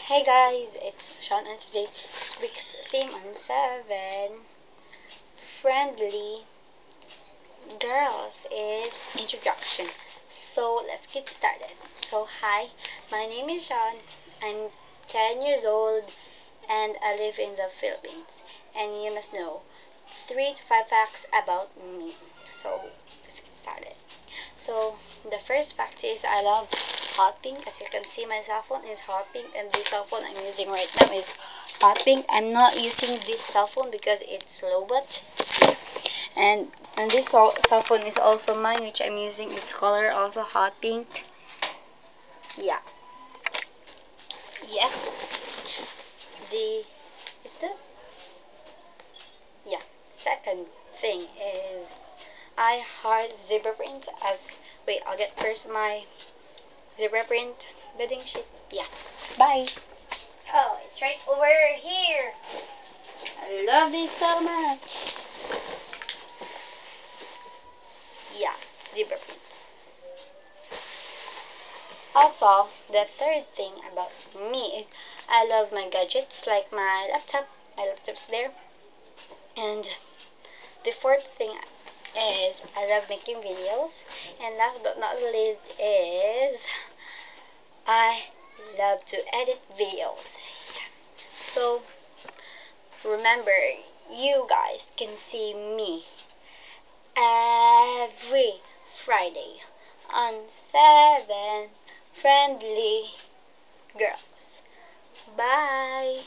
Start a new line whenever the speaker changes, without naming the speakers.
Hey guys, it's Sean and today this week's theme on 7 friendly girls is introduction. So let's get started. So hi, my name is Sean. I'm 10 years old and I live in the Philippines. And you must know 3 to 5 facts about me. So let's get started. So the first fact is I love hot pink. As you can see, my cell phone is hot pink, and this cell phone I'm using right now is hot pink. I'm not using this cell phone because it's low bat. And this cell phone is also mine, which I'm using. Its color also hot pink. Yeah. Yes. The is that? Yeah. Second thing is I heart zebra print. As wait, I'll get first my zebra print bedding sheet. Yeah. Bye. Oh, it's right over here. I love this so much. Yeah, zebra print. Also, the third thing about me is I love my gadgets like my laptop. My laptop's there. And the fourth thing is I love making videos. And last but not least is I love to edit videos. So remember, you guys can see me every Friday on 7 Friendly Girls. Bye!